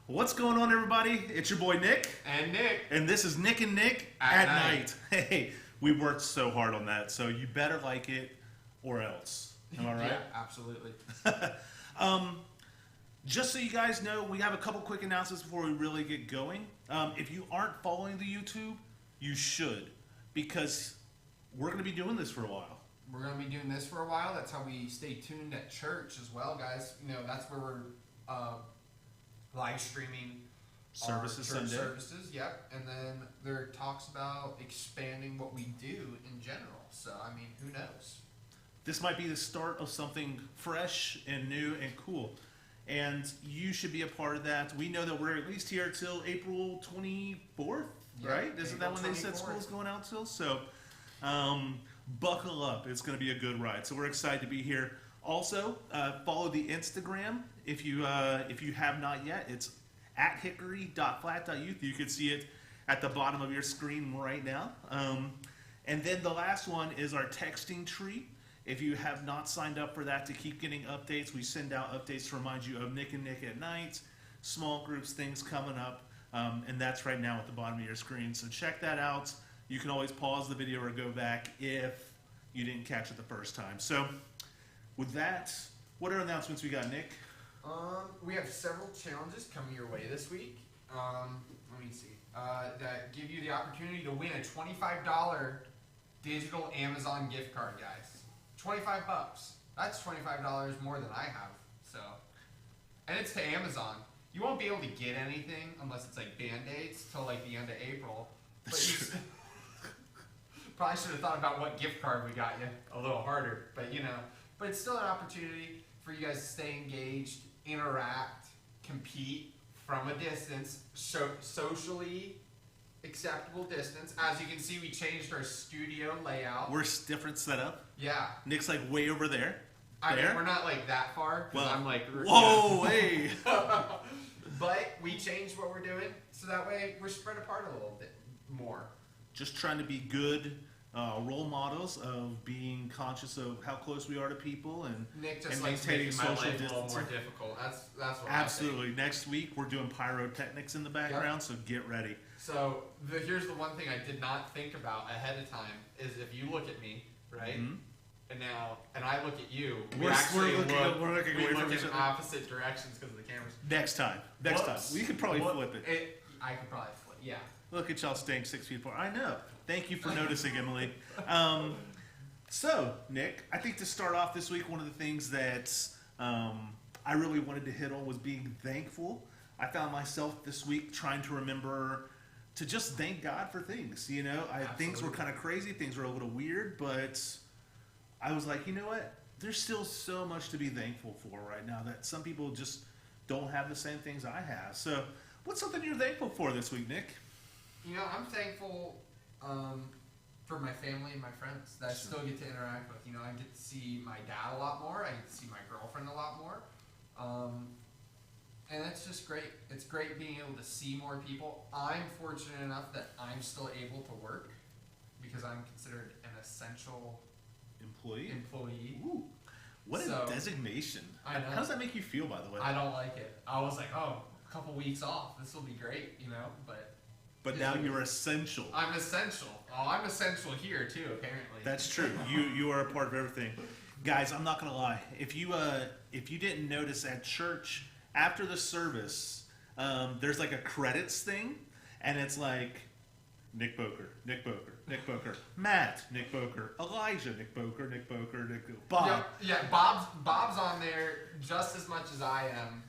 What's going on, everybody? It's your boy Nick. And Nick. And this is Nick and Nick at night. Hey, we worked so hard on that, so you better like it or else. Am I right? Yeah, absolutely. Just so you guys know, we have a couple quick announcements before we really get going. If you aren't following the YouTube, you should, because we're going to be doing this for a while. We're going to be doing this for a while. That's how we stay tuned at church as well, guys. You know, that's where we're live streaming services our church Sunday. services. Yep, and then there talks about expanding what we do in general. So I mean, who knows? This might be the start of something fresh and new and cool. And you should be a part of that. We know that we're at least here till April 24th, Yeah, right? Isn't that April when they said 24th. school is going out till? So buckle up. It's going to be a good ride. So we're excited to be here. Also, follow the Instagram if you have not yet. It's at hickory.flat.youth. You can see it at the bottom of your screen right now. And then the last one is our texting tree. If you have not signed up for that to keep getting updates, we send out updates to remind you of Nick and Nick at night, small groups, things coming up, and that's right now at the bottom of your screen. So check that out. You can always pause the video or go back if you didn't catch it the first time. So with that, what are announcements we got, Nick? We have several challenges coming your way this week. Let me see. That give you the opportunity to win a $25 digital Amazon gift card, guys. $25. That's $25 more than I have. So, and it's to Amazon. You won't be able to get anything unless it's like Band-Aids till like the end of April. But you probably should have thought about what gift card we got you a little harder. But you know, but it's still an opportunity for you guys to stay engaged, interact, compete from a distance, socially acceptable distance. As you can see, we changed our studio layout. We're different setup. Yeah. Nick's like way over there. I mean, we're not like that far. Well, I'm like, whoa, hey. But we changed what we're doing so that way we're spread apart a little bit more. Just trying to be good role models of being conscious of how close we are to people and Nick just and likes maintaining making my social life a little distancing. more difficult. That's what Absolutely. Next week we're doing pyrotechnics in the background, so get ready. So here's the one thing I did not think about ahead of time is if you look at me, right? Mm-hmm. And I look at you, We're looking away from each in other. opposite directions because of the cameras. Next time. We could probably flip it. I could probably flip, yeah. Look at y'all staying 6 feet apart. I know. Thank you for noticing, Emily. So, Nick, I think to start off this week, one of the things that I really wanted to hit on was being thankful. I found myself this week trying to remember to just thank God for things. You know, things were kind of crazy, things were a little weird, but I was like, you know what? There's still so much to be thankful for right now that some people just don't have the same things I have. So, what's something you're thankful for this week, Nick? You know, I'm thankful for my family and my friends that I still get to interact with. You know, I get to see my dad a lot more. I get to see my girlfriend a lot more. And that's just great. It's great being able to see more people. I'm fortunate enough that I'm still able to work because I'm considered an essential employee. Ooh. What a designation. I know. How does that make you feel, by the way? I don't like it. I was like, oh, a couple weeks off. This will be great, you know, But now you're essential. I'm essential. Oh, I'm essential here too, apparently. That's true. You are a part of everything. Guys, I'm not gonna lie. If you didn't notice at church after the service, there's like a credits thing, and it's like Nick Boker, Nick Boker, Nick Boker, Matt, Nick Boker, Elijah, Nick Boker, Nick Boker, Bob. Yeah, Bob's on there just as much as I am.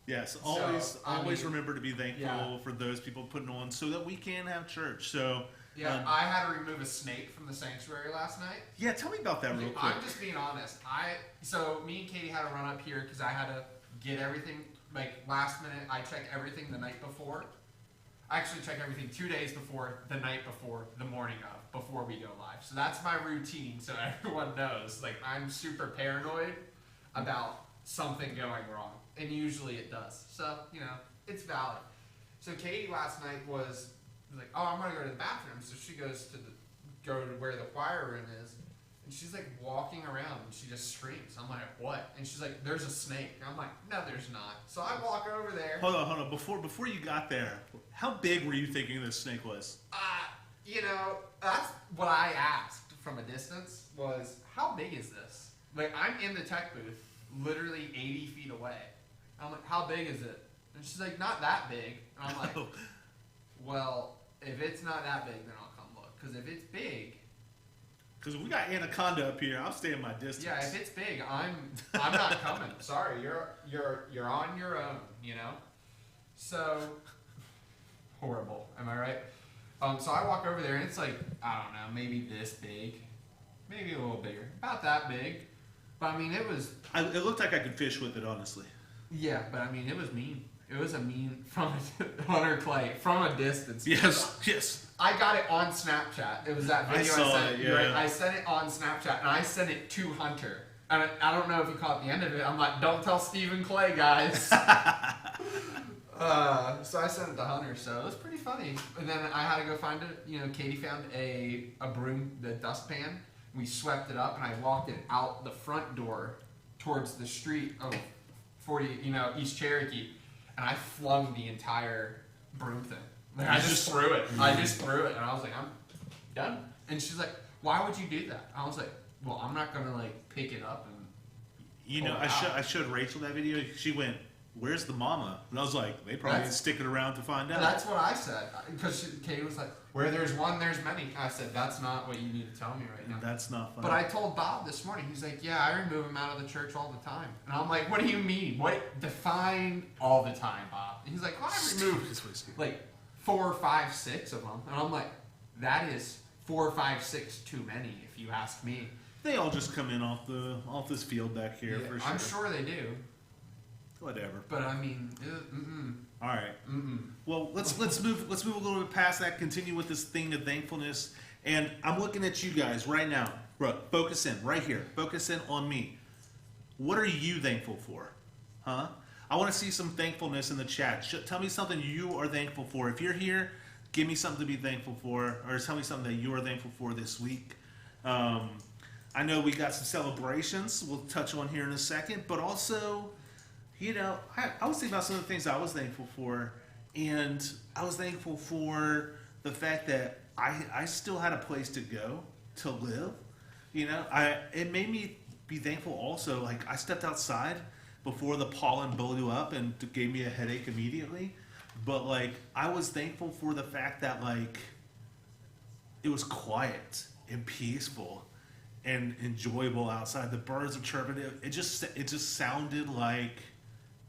Yes, always remember to be thankful for those people putting on so that we can have church. So yeah, I had to remove a snake from the sanctuary last night. Yeah, tell me about that real quick. I'm just being honest. So me and Katie had to run up here because I had to get everything like last minute. I check everything the night before. I actually check everything 2 days before, the night before, the morning of, before we go live. So that's my routine. So everyone knows, like I'm super paranoid about something going wrong. And usually it does. So, you know, it's valid. So Katie last night was like, oh, I'm going to go to the bathroom. So she goes to go to where the choir room is. And she's like walking around and she just screams. I'm like, what? And she's like, there's a snake. And I'm like, no, there's not. So I walk over there. Hold on. Before you got there, how big were you thinking this snake was? You know, that's what I asked from a distance was, how big is this? Like, I'm in the tech booth, literally 80 feet away. I'm like, how big is it? And she's like, not that big. And I'm like, well, if it's not that big, then I'll come look. Because if it's big... Because we got anaconda up here. I'll stay in my distance. Yeah, if it's big, I'm not coming. Sorry, you're on your own, you know? So horrible. Am I right? So I walk over there and it's like, I don't know, maybe this big, maybe a little bigger, about that big. But I mean, it It looked like I could fish with it, honestly. Yeah, but I mean, it was mean. It was a mean from Hunter Clay from a distance. Yes. I got it on Snapchat. It was that video I saw sent. it, yeah. Right? I sent it on Snapchat, and I sent it to Hunter. And I don't know if you caught the end of it. I'm like, don't tell Stephen Clay, guys. So I sent it to Hunter. So it was pretty funny. And then I had to go find it. You know, Katie found a broom, the dustpan. We swept it up, and I walked it out the front door towards the street of 40, East Cherokee, and I flung the entire broom thing. Like, I just threw it. And I was like, I'm done. And she's like, why would you do that? I was like, well, I'm not gonna like pick it up and. I showed Rachel that video. She went, "Where's the mama?" And I was like, "They probably sticking around to find out." That's what I said because Katie was like, "Where there's one, there's many." I said, "That's not what you need to tell me right now." That's not funny. But I told Bob this morning. He's like, "Yeah, I remove him out of the church all the time." And I'm like, "What do you mean? What define all the time, Bob?" And he's like, "Well, I remove like 4, 5, 6 of them." And I'm like, "That is 4, 5, 6 too many, if you ask me." They all just come in off this field back here for sure. I'm sure they do. Whatever. But I mean, all right. Well, let's move a little bit past that. Continue with this thing of thankfulness. And I'm looking at you guys right now. Bro, focus in right here. Focus in on me. What are you thankful for? Huh? I want to see some thankfulness in the chat. Tell me something you are thankful for. If you're here, give me something to be thankful for, or tell me something that you are thankful for this week. I know we got some celebrations we'll touch on here in a second, but also, I was thinking about some of the things I was thankful for, and I was thankful for the fact that I still had a place to go to live. It made me be thankful also. Like, I stepped outside before the pollen blew up and gave me a headache immediately, but like, I was thankful for the fact that like it was quiet and peaceful and enjoyable outside. The birds are chirping. It just sounded like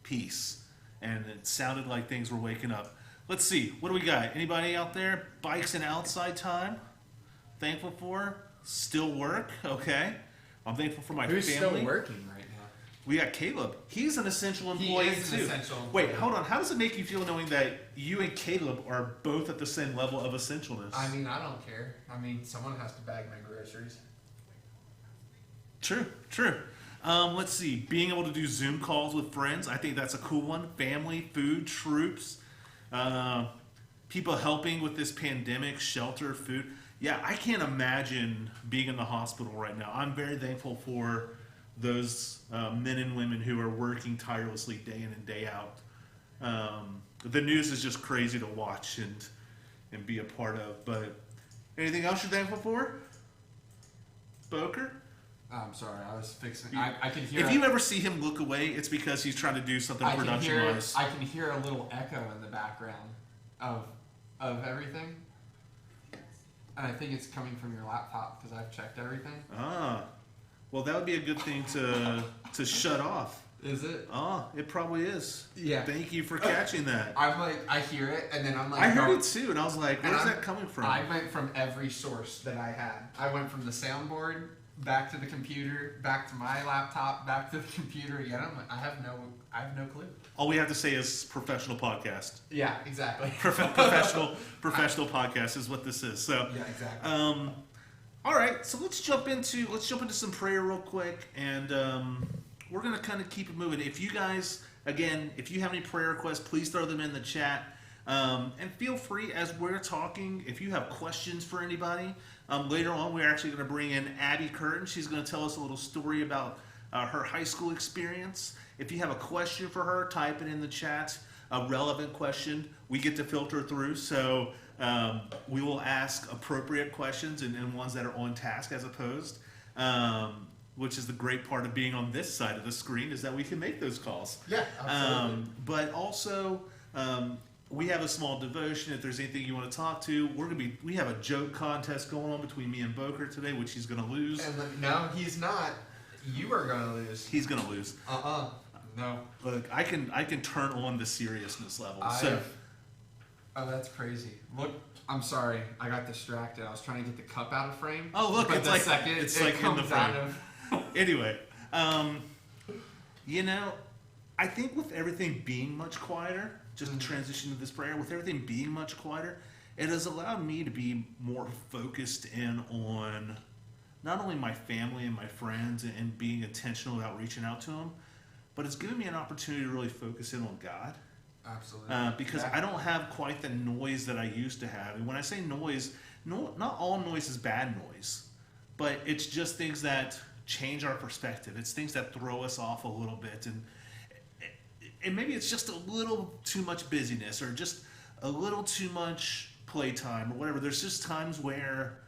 peace, and it sounded like things were waking up. Let's see, what do we got? Anybody out there? Bikes and outside time. Thankful for? Still work. Okay. I'm thankful for my family. Who's still working right now? We got Caleb. He's an essential employee He is too. an essential employee. Wait, hold on. How does it make you feel knowing that you and Caleb are both at the same level of essentialness? I mean, I don't care. I mean, someone has to bag my groceries. True. Let's see. Being able to do Zoom calls with friends, I think that's a cool one. Family, food, troops, people helping with this pandemic, shelter, food. Yeah, I can't imagine being in the hospital right now. I'm very thankful for those men and women who are working tirelessly day in and day out. The news is just crazy to watch and be a part of. But anything else you're thankful for? Boker? I'm sorry, I was fixing. I can hear. If you ever see him look away, it's because he's trying to do something production-wise. I can hear a little echo in the background of everything, and I think it's coming from your laptop because I've checked everything. Well, that would be a good thing to shut off. Is it? It probably is. Yeah. Thank you for catching that. I'm like, I hear it, and then I'm like, I heard it too, and I was like, where's that coming from? I went from every source that I had. I went from the soundboard back to the computer, back to my laptop, back to the computer again. I'm like, I have no clue. All we have to say is professional podcast. Yeah, exactly. professional podcast is what this is. So yeah, exactly. All right, so let's jump into some prayer real quick, and we're gonna kind of keep it moving. If you guys, again, if you have any prayer requests, please throw them in the chat, and feel free as we're talking. If you have questions for anybody, later on we're actually going to bring in Abby Curtin. She's going to tell us a little story about her high school experience. If you have a question for her, type it in the chat. A relevant question, we get to filter through, so we will ask appropriate questions and ones that are on task as opposed, which is the great part of being on this side of the screen, is that we can make those calls. Yeah, absolutely. But also, we have a small devotion. If there's anything you want to talk to, we have a joke contest going on between me and Boker today, which he's going to lose. And no, he's not. You are going to lose. He's going to lose. No. Look, I can turn on the seriousness level. Oh, that's crazy. Look, I'm sorry, I got distracted. I was trying to get the cup out of frame. Oh, look, but it's the like second it's it like in the comes out frame. of. Anyway, you know, I think with everything being much quieter, just transition to this prayer, with everything being much quieter, it has allowed me to be more focused in on not only my family and my friends and being intentional about reaching out to them, but it's given me an opportunity to really focus in on God. Absolutely. Because I don't have quite the noise that I used to have. And when I say noise, not all noise is bad noise, but it's just things that change our perspective. It's things that throw us off a little bit. And maybe it's just a little too much busyness or just a little too much playtime or whatever. There's just times where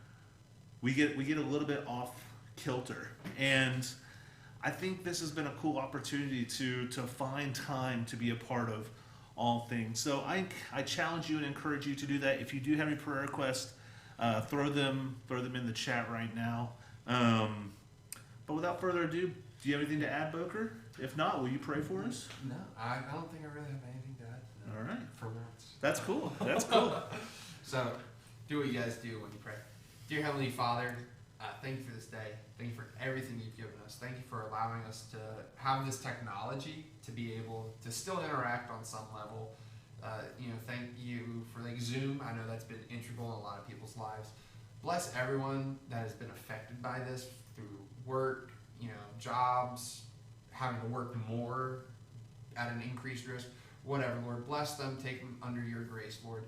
we get a little bit off kilter. And I think this has been a cool opportunity to find time to be a part of all things. So I challenge you and encourage you to do that. If you do have any prayer requests, throw them in the chat right now. But without further ado, do you have anything to add, Boker? If not, will you pray for us? No, I don't think I really have anything to add. No. All right. For once. That's cool. That's cool. So, do what you guys do when you pray. Dear Heavenly Father, thank you for this day. Thank you for everything you've given us. Thank you for allowing us to have this technology to be able to still interact on some level. Thank you for like Zoom. I know that's been integral in a lot of people's lives. Bless everyone that has been affected by this through work, jobs, having to work more at an increased risk, whatever, Lord. Bless them, take them under your grace, Lord.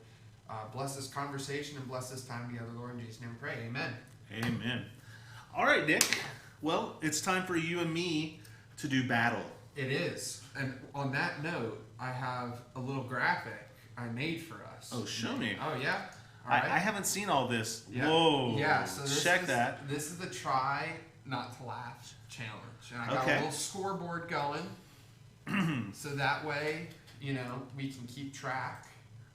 Bless this conversation and bless this time together, Lord. In Jesus' name we pray. Amen. Amen. All right, Nick. Well, it's time for you and me to do battle. It is. And on that note, I have a little graphic I made for us. Oh, show me. Oh, yeah? All right. I haven't seen all this. Yeah. Whoa. Yeah, so that. This is the try not to laugh challenge. And I got a little scoreboard going. So that way, we can keep track.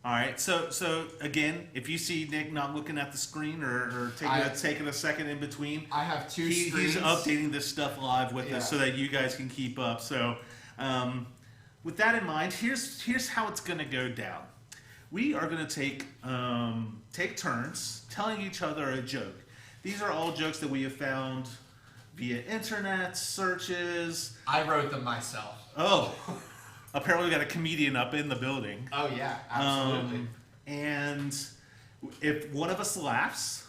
All right. So again, if you see Nick not looking at the screen or taking a second in between, I have two screens. He's updating this stuff live with us so that you guys can keep up. So with that in mind, here's how it's going to go down. We are going to take turns telling each other a joke. These are all jokes that we have found via internet searches. I wrote them myself. Oh. Apparently we got a comedian up in the building. Oh, yeah, absolutely. And if one of us laughs,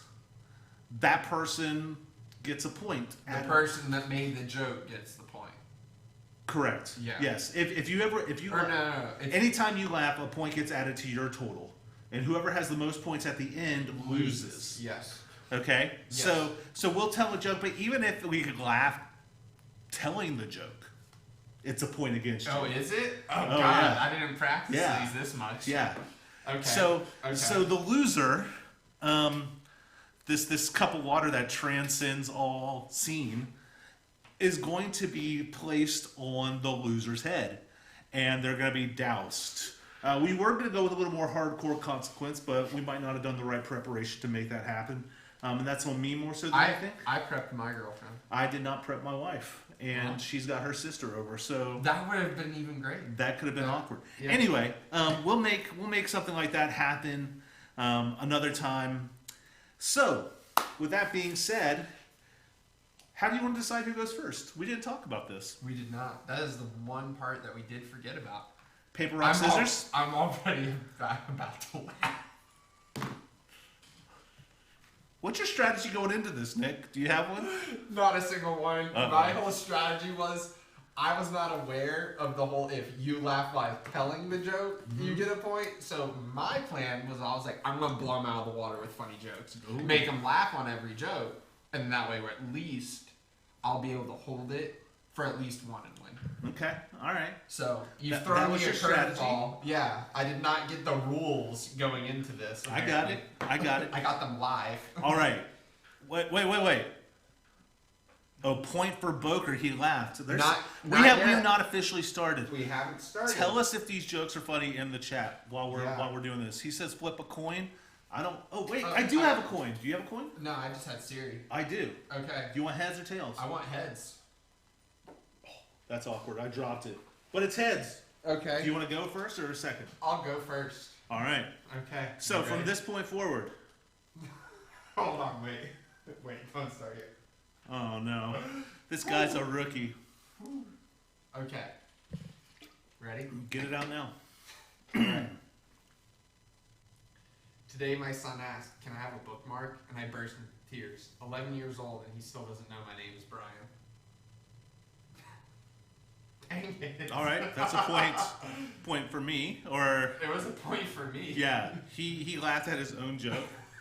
that person gets a point. The person that made the joke gets the point. Correct. Yeah. Yes. No. Anytime you laugh, a point gets added to your total. And whoever has the most points at the end loses. Yes. Okay? Yes. So we'll tell a joke, but even if we could laugh telling the joke, it's a point against you. Oh, is it? Oh, God. Yeah. I didn't practice these this much. Yeah. Okay. So the loser, this cup of water that transcends all seen, is going to be placed on the loser's head, and they're going to be doused. We were going to go with a little more hardcore consequence, but we might not have done the right preparation to make that happen. And that's on me more so than I think. I prepped my girlfriend. I did not prep my wife, and she's got her sister over, so that would have been even great. That could have been awkward. Yeah. Anyway, we'll make something like that happen another time. So, with that being said, how do you want to decide who goes first? We didn't talk about this. We did not. That is the one part that we did forget about. Paper, rock, scissors? I'm already about to laugh. What's your strategy going into this, Nick? Do you have one? Not a single one. My whole strategy was I was not aware of the whole if you laugh while telling the joke, you get a point. So my plan was I was like, I'm going to blow them out of the water with funny jokes. Ooh. Make them laugh on every joke. And that way, at least, I'll be able to hold it for at least one and win. Okay. All right. So you've thrown me a curveball. Yeah. I did not get the rules going into this. Apparently. I got it. I got them live. All right. Wait. Oh, point for Boker. He laughed. We have not officially started. We haven't started. Tell us if these jokes are funny in the chat while we're doing this. He says flip a coin. I don't. Oh wait, I do have a coin. Do you have a coin? No, I just had Siri. I do. Okay. Do you want heads or tails? I want heads. Oh, that's awkward. I dropped it. But it's heads. Okay. Do you want to go first or second? I'll go first. All right. Okay. So from this point forward. Hold on, wait. Wait, don't start yet. Oh no. This guy's a rookie. Okay. Ready? Get it out now. Alright. Today my son asked, can I have a bookmark? And I burst into tears. 11 years old and he still doesn't know my name is Brian. Dang it. All right, that's a point for me. Or It was a point for me. yeah, he laughed at his own joke.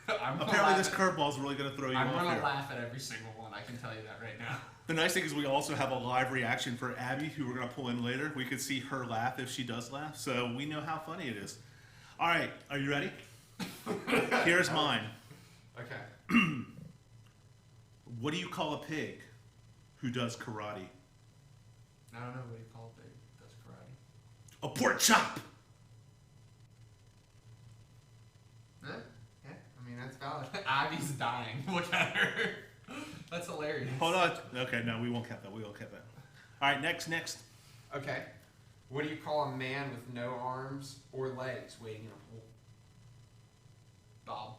Apparently Apparently this curveball is really going to throw you I'm off gonna here. laugh at every single one, I can tell you that right now. The nice thing is we also have a live reaction for Abby, who we're going to pull in later. We could see her laugh if she does laugh, so we know how funny it is. All right, are you ready? Here's mine. Okay. What do you call a pig who does karate? I don't know what you call it. That's karate. A pork chop! Yeah, I mean, that's valid. Abby's dying. Look at her. That's hilarious. Hold on. Okay, no, we won't count that. We won't count that. All right, next. Okay. What do you call a man with no arms or legs waiting in a pool? Bob.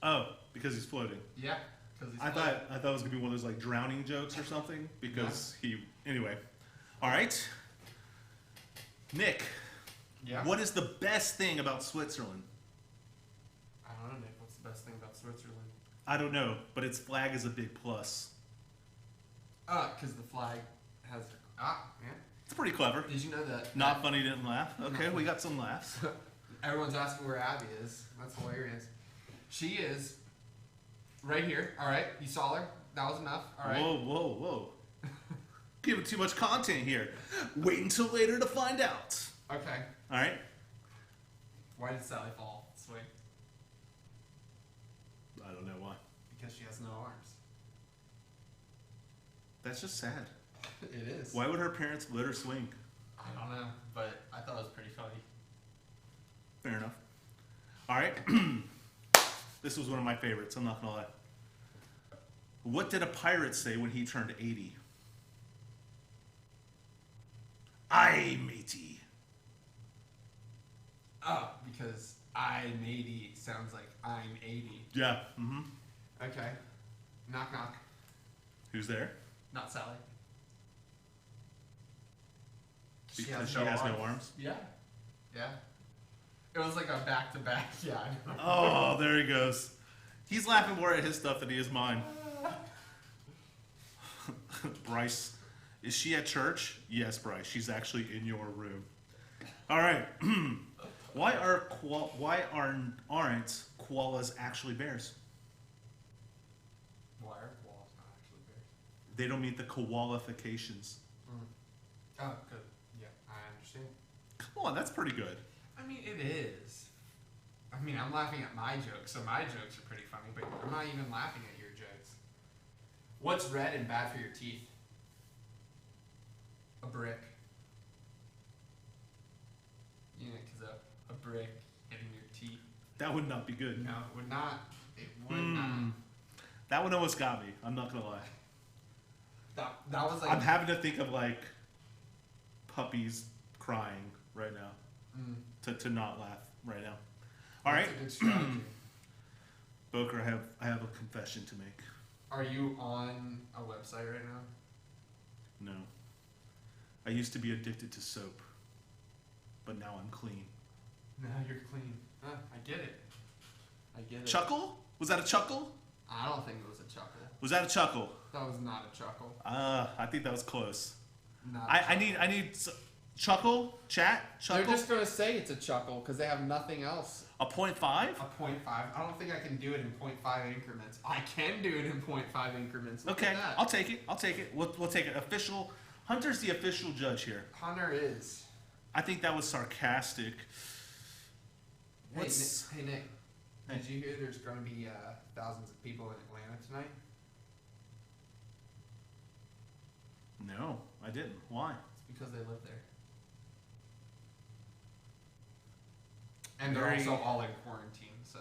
Oh, because he's floating. Yeah, because he's I thought it was gonna be one of those like drowning jokes or something because Anyway, all right. Nick, Yeah. what is the best thing about Switzerland? I don't know, Nick. What's the best thing about Switzerland? I don't know, but its flag is a big plus. Because the flag has. Yeah. It's pretty clever. Did you know that? Not funny, didn't laugh. Okay, we got some laughs. Everyone's asking where Abby is. That's hilarious. She is right here. All right, you saw her. That was enough. All right. Whoa. Giving too much content here. Wait until later to find out. Okay. All right. Why did Sally fall? Swing. I don't know why. Because she has no arms. That's just sad. It is. Why would her parents let her swing? I don't know, but I thought it was pretty funny. Fair enough. All right. This was one of my favorites. I'm not gonna lie. What did a pirate say when he turned 80? Aye, matey. Oh, because I'm 80 sounds like I'm 80. Yeah. Mm-hmm. Okay. Knock knock. Who's there? Not Sally. Because she has no arms. Yeah. Yeah. It was like a back-to-back. Yeah. I know. Oh, there he goes. He's laughing more at his stuff than he is mine. Bryce, is she at church? Yes, Bryce. She's actually in your room. All right. Why aren't koalas actually bears? Why are koalas not actually bears? They don't meet the qualifications. Oh, good. Yeah, I understand. Come on, that's pretty good. I mean, it is. I mean, I'm laughing at my jokes, so my jokes are pretty funny, but I'm not even laughing at your jokes. What's red and bad for your teeth? A brick. Yeah, because a brick hitting your teeth. That would not be good. No, it would not. It would not. That one almost got me. I'm not gonna lie. That was like. I'm having to think of like puppies crying right now to not laugh right now. All right, That's a good strategy. Boker, I have a confession to make. Are you on a website right now? No, I used to be addicted to soap, but now I'm clean. No, you're clean. I get it. I get it. Chuckle? Was that a chuckle? I don't think it was a chuckle. Was that a chuckle? That was not a chuckle. I think that was close. Not I need chuckle chat chuckle. They're just gonna say it's a chuckle because they have nothing else. a 0.5. A 0.5. I don't think I can do it in 0.5 increments. I can do it in 0.5 increments. Look Okay, at that. I'll take it. We'll take it. Official. Hunter's the official judge here. Hunter is. I think that was sarcastic. Hey, What's Nick, did you hear there's going to be thousands of people in Atlanta tonight? No, I didn't. Why? It's because they live there. And they're Very- also all in quarantine, so.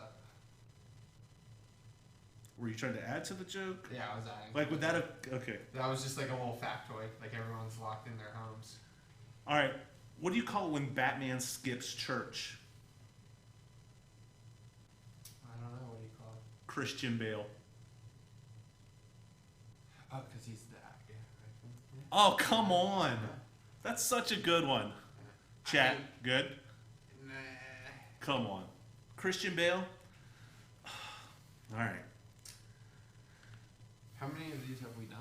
Were you trying to add to the joke? Yeah, I was adding. Like, would that have... Okay. That was just like a little factoid. Like everyone's locked in their homes. All right. What do you call it when Batman skips church? I don't know. What do you call it? Christian Bale. Oh, because he's the actor. Yeah. Oh, come on. That's such a good one. Chat, good? Nah. Come on. Christian Bale? All right. How many of these have we done?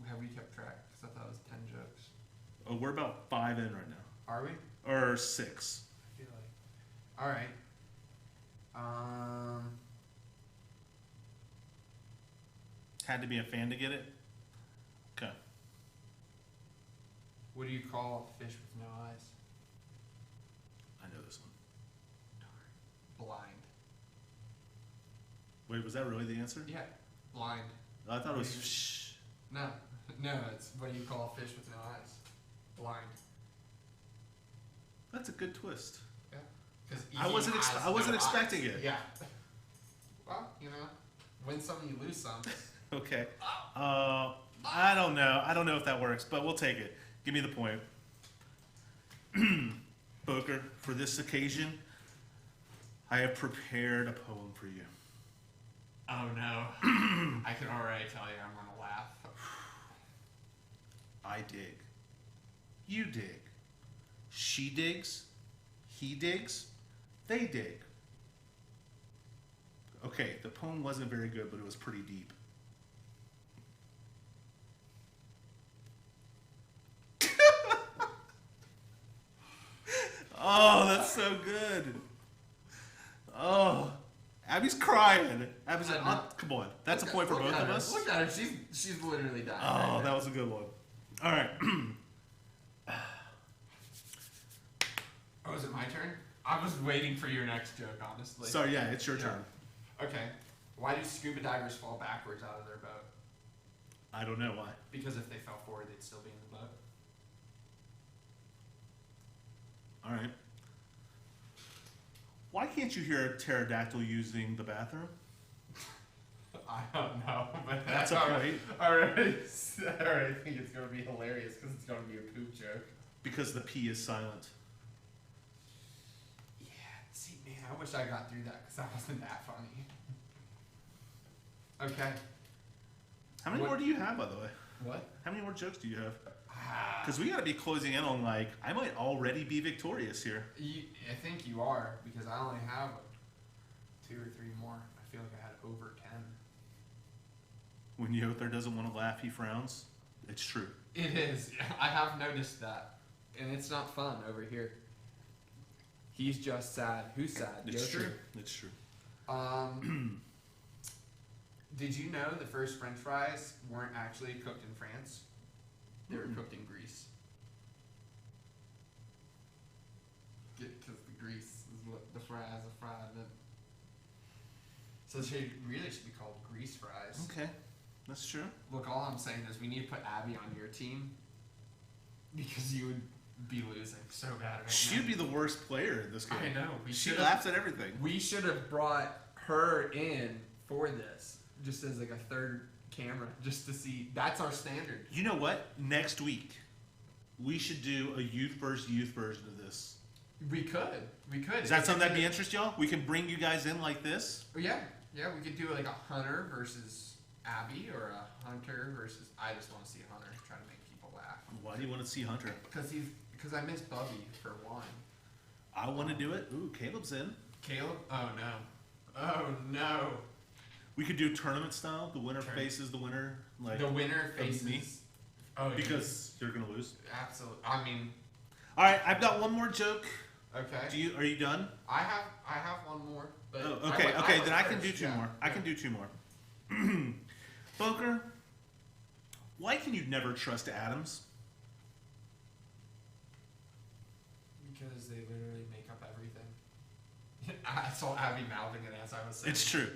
Have we kept track? Because I thought it was 10 jokes. Oh, we're about 5 in right now. Are we? Or 6. I feel like. All right. Had to be a fan to get it? Okay. What do you call fish with no eyes? I know this one. Blind. Wait, was that really the answer? Yeah, blind. I thought it was shh. No, it's what do you call a fish with no eyes? Blind. That's a good twist. Yeah. Because I wasn't expecting it. Yeah. Well, win some, you lose some. Okay. I don't know. I don't know if that works, but we'll take it. Give me the point. Booker, for this occasion, I have prepared a poem for you. Oh no. I can already tell you I'm gonna laugh. I dig. You dig. She digs. He digs. They dig. Okay, the poem wasn't very good, but it was pretty deep. Oh, that's so good. Oh, Abby's crying. Abby's like, oh, come on. That's a point for both of us. Look at her. She's literally dying. Oh, right that was a good one. All right. Oh, is it my turn? I was waiting for your next joke, honestly. Sorry, yeah, it's your turn. Okay. Why do scuba divers fall backwards out of their boat? I don't know why. Because if they fell forward, they'd still be in the boat. All right. Why can't you hear a pterodactyl using the bathroom? I don't know, but That's a point. I already think it's going to be hilarious because it's going to be a poop joke. Because the P is silent. Yeah, see, man, I wish I got through that because that wasn't that funny. Okay. How many more do you have, by the way? What? How many more jokes do you have? Because we got to be closing in on, like, I might already be victorious here. I think you are, because I only have 2 or 3 more. I feel like I had over 10. When Yother doesn't want to laugh, he frowns. It's true. It is. I have noticed that. And it's not fun over here. He's just sad. Who's sad? It's Yother? true. It's true. Did you know the first French fries weren't actually cooked in France? They were cooked in Greece. Because the grease is what the fries are fried in. So they really should be called grease fries. Okay. That's true. Look, all I'm saying is we need to put Abby on your team because you would be losing so bad right She'd now. be the worst player in this game. I know. She laughs at everything. We should have brought her in for this, just as like a third camera, just to see. That's our standard. You know what? Next week, we should do a youth versus youth version of this. We could. Is that something that'd be interest y'all? We can bring you guys in like this? Yeah. Yeah, we could do like a Hunter versus Abby or a Hunter versus... I just want to see Hunter try to make people laugh. Why do you want to see Hunter? Because I miss Bubby for one. I want to do it. Ooh, Caleb's in. Caleb? Oh, no. Oh, no. We could do tournament style. The winner faces the winner. Like The winner faces... me. Oh, because you're going to lose. Absolutely. I mean... All right, I've got one more joke. Okay. Are you done? I have one more. But Oh, okay, then I can do 2 more. I can do 2 more. Boker, why can you never trust atoms? Because they literally make up everything. I saw Abby mouthing it as I was saying. It's true.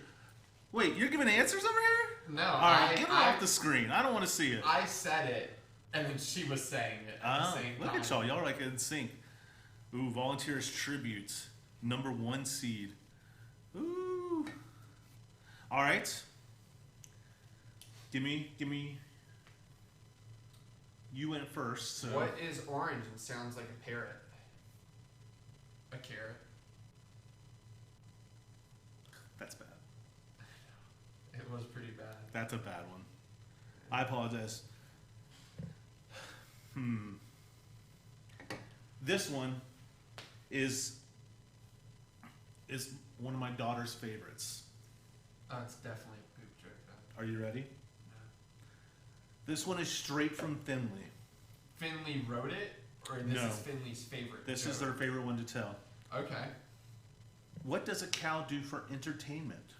Wait, you're giving answers over here? No. All right, get it off the screen. I don't want to see it. I said it, and then she was saying it at the same time. Look at y'all. Y'all are like in sync. Ooh, volunteers tributes. #1 seed. Ooh. All right. Give me. You went first. So. What is orange and sounds like a parrot? A carrot. That's bad. It was pretty bad. That's a bad one. I apologize. This one is one of my daughter's favorites. Oh, it's definitely a poop joke, though. Are you ready? No. This one is straight from Finley. Finley wrote it, or this No. is Finley's favorite This joke? is their favorite one to tell. Okay. What does a cow do for entertainment?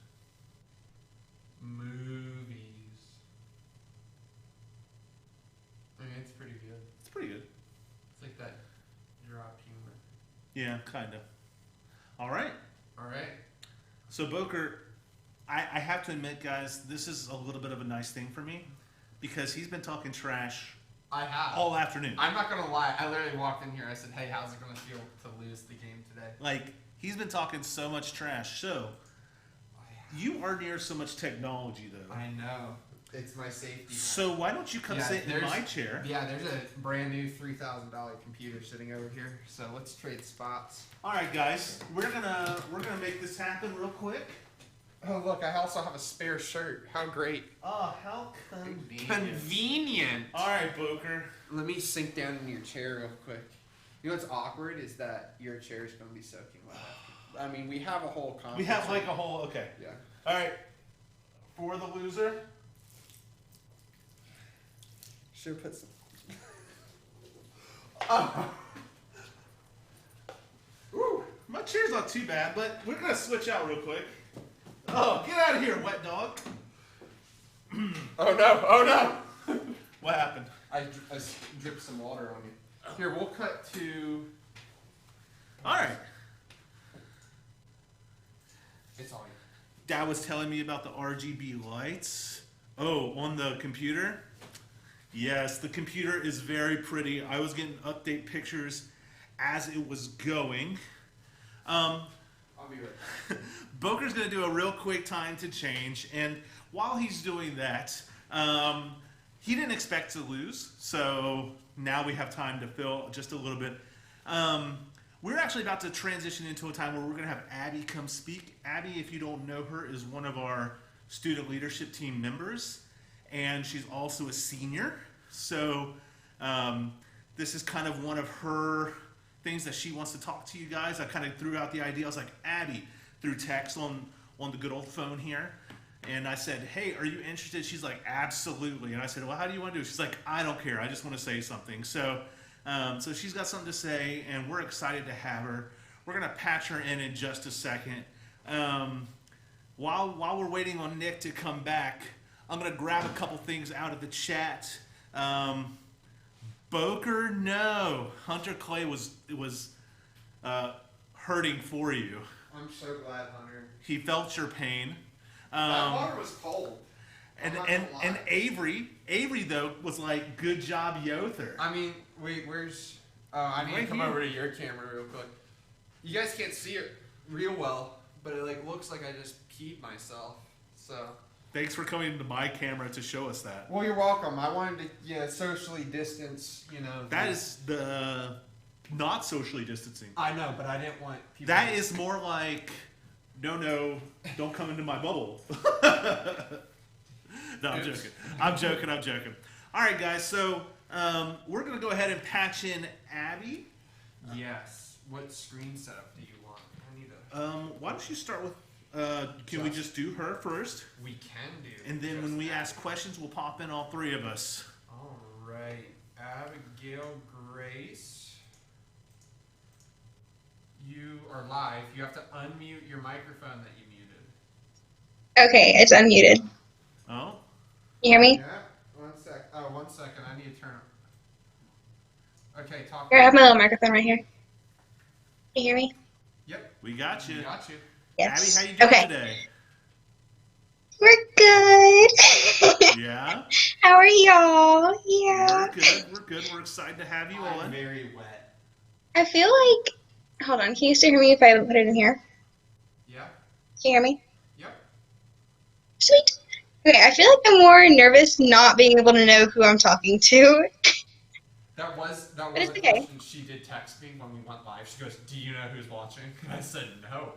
Movies. I mean, it's pretty good. It's pretty good. It's like that drop humor. Yeah, kind of. All right. All right. So, Boker, I have to admit, guys, this is a little bit of a nice thing for me because he's been talking trash I have. all afternoon. I'm not going to lie. I literally walked in here. I said, hey, how's it going to feel to lose the game today? Like, he's been talking so much trash. So, you are near so much technology, though. I know. It's my safety. So, why don't you come sit in my chair? Yeah, there's a brand new $3,000 computer sitting over here. So let's trade spots. All right, guys. We're gonna make this happen real quick. Oh, look, I also have a spare shirt. How great. Oh, how convenient. Convenient. All right, Boker. Let me sink down in your chair real quick. You know what's awkward is that your chair is going to be soaking wet. I mean, we have a whole conference. We have like a whole, okay. Yeah. All right. For the loser. Should have put some. Oh. Woo. My chair's not too bad, but we're going to switch out real quick. Oh, get out of here, wet dog. Oh, no. Oh, no. What happened? I dripped some water on you. Here, we'll cut to... All right. It's on you. Dad was telling me about the RGB lights. Oh, on the computer? Yes, the computer is very pretty. I was getting update pictures as it was going. I'll be right back. Boker's going to do a real quick time to change, and while he's doing that, he didn't expect to lose, so now we have time to fill just a little bit. We're actually about to transition into a time where we're going to have Abby come speak. Abby, if you don't know her, is one of our student leadership team members, and she's also a senior. So this is kind of one of her things that she wants to talk to you guys. I kind of threw out the idea. I was like, Abby, through text on the good old phone here. And I said, hey, are you interested? She's like, absolutely. And I said, well, how do you want to do it? She's like, I don't care. I just want to say something. So she's got something to say, and we're excited to have her. We're going to patch her in just a second. While we're waiting on Nick to come back, I'm going to grab a couple things out of the chat. Boker, no. Hunter Clay was hurting for you. I'm so glad, Hunter. He felt your pain. That water was cold. And Avery though was like, good job, Yother. I mean, wait, where's... I need Right to come here. over to your camera real quick. You guys can't see it real well, but it like looks like I just peed myself. So... Thanks for coming to my camera to show us that. Well, you're welcome. I wanted to, socially distance, That is the not socially distancing. I know, but I didn't want people... That is more like, no, don't come into my bubble. No, I'm joking. All right, guys, so we're going to go ahead and patch in Abby. Yes. What screen setup do you want? I need a... Why don't you start with, can we just do her first? We can do. And then just when we that. ask questions, we'll pop in all three of us. All right. Abigail Grace. You are live. You have to unmute your microphone that you muted. Okay, it's unmuted. Oh? You hear me? Yeah. 1 sec. Oh, 1 second. I need to turn it. Okay, talk. Here, I have my little microphone right here. Can you hear me? Yep. We got you. We got you. Yes. Abby, how you doing Okay. today? We're good. Yeah? How are y'all? Yeah. We're good. We're excited to have you I'm on. very wet. I feel like... Hold on, can you still hear me if I put it in here? Yeah. Can you hear me? Yep. Sweet. Okay, I feel like I'm more nervous not being able to know who I'm talking to, That but was it's a okay. question she did text me when we went live. She goes, "Do you know who's watching?" And I said, "No."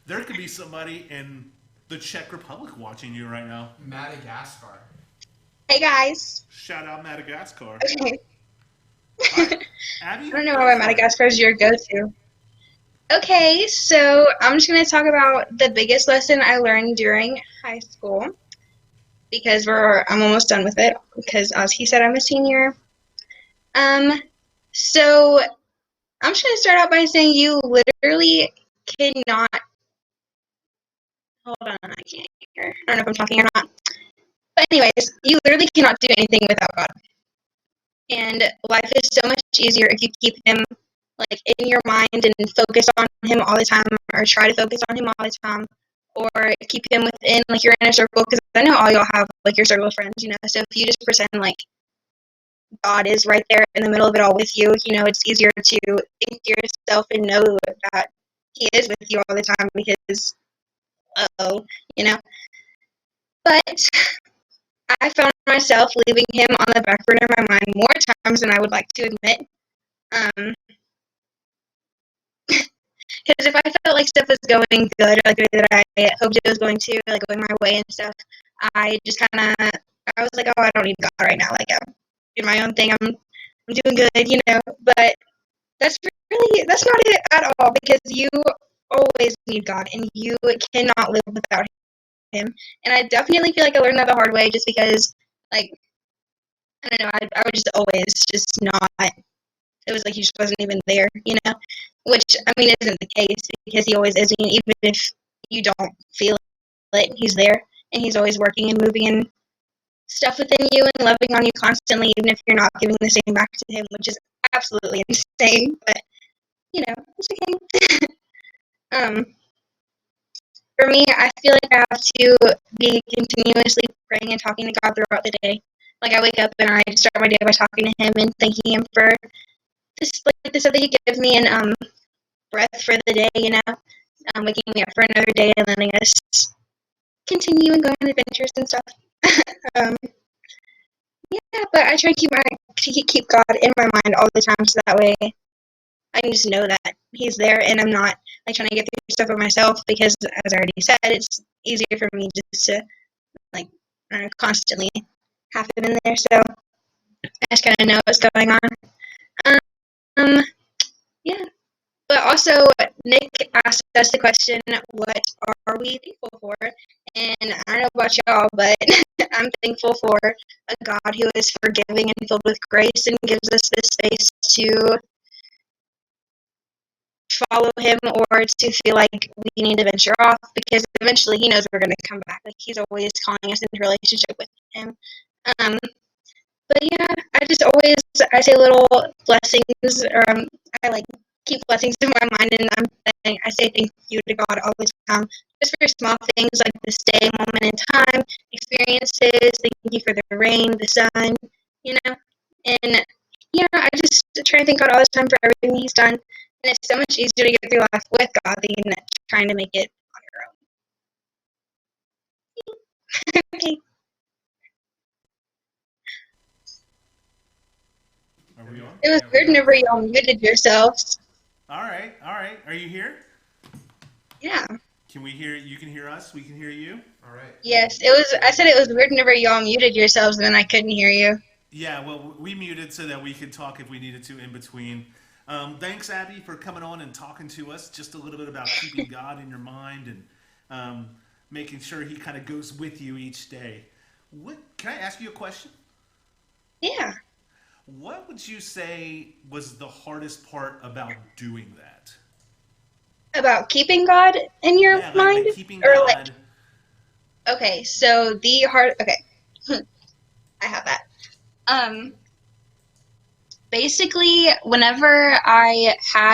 There could be somebody in the Czech Republic watching you right now. Madagascar. Hey guys. Shout out Madagascar. Okay. All right, I Abby, don't know go why for it. Madagascar is your go-to. Okay, so I'm just going to talk about the biggest lesson I learned during high school because I'm almost done with it because as he said I'm a senior. Um so I'm just going to start out by saying you literally cannot hold on, I can't hear. I don't know if I'm talking or not. But anyways, you literally cannot do anything without God. And life is so much easier if you keep him like in your mind and focus on him all the time or try to focus on him all the time or keep him within like your inner circle because I know all y'all have like your circle of friends, so if you just pretend like God is right there in the middle of it all with you, it's easier to think to yourself and know that he is with you all the time because oh, you know but I found myself leaving him on the back burner of my mind more times than I would like to admit. um Because if I felt like stuff was going good, like the way that I hoped it was going to, like going my way and stuff, I just kind of, I was like, oh, I don't need God right now. Like, I'm doing my own thing. I'm doing good. But that's not it at all because you always need God and you cannot live without Him. And I definitely feel like I learned that the hard way just because, like, I don't know, I would just always just not, it was like he just wasn't even there. Which, I mean, isn't the case because he always is. Even if you don't feel it, he's there and he's always working and moving and stuff within you and loving on you constantly, even if you're not giving the same back to him, which is absolutely insane. But, it's okay. um, for me, I feel like I have to be continuously praying and talking to God throughout the day. Like, I wake up and I start my day by talking to him and thanking him for the stuff that he gives me and breath for the day. Waking me up for another day and letting us continue and go on adventures and stuff. um, yeah, but I try to keep God in my mind all the time, so that way I can just know that He's there, and I'm not like trying to get through stuff for myself because, as I already said, it's easier for me just to like constantly have Him in there. So I just kind of know what's going on. Um, yeah. But also, Nick asked us the question, what are we thankful for? And I don't know about y'all, but I'm thankful for a God who is forgiving and filled with grace and gives us the space to follow him or to feel like we need to venture off because eventually he knows we're going to come back. Like he's always calling us into a relationship with him. Um, but yeah, I say little blessings, or I like keep blessings in my mind, and I say thank you to God all the time, just for small things like this day, moment in time, experiences. Thank you for the rain, the sun, and I just try to thank God all the time for everything He's done, and it's so much easier to get through life with God than trying to make it on your own. Okay. Are we on? It was Yeah, we weird got whenever you. y'all muted yourselves. All right, all right. Are you here? Yeah. Can we hear? You can hear us. We can hear you. All right. Yes, it was. I said it was weird whenever y'all muted yourselves, and then I couldn't hear you. Yeah, well, we muted so that we could talk if we needed to in between. Thanks, Abby, for coming on and talking to us just a little bit about keeping God in your mind and making sure He kind of goes with you each day. What can I ask you a question? Yeah. What would you say was the hardest part about doing that? About keeping God in your Yeah, mind, like keeping or like, God. okay, so the hard. Okay, I have that. Um, basically, whenever I had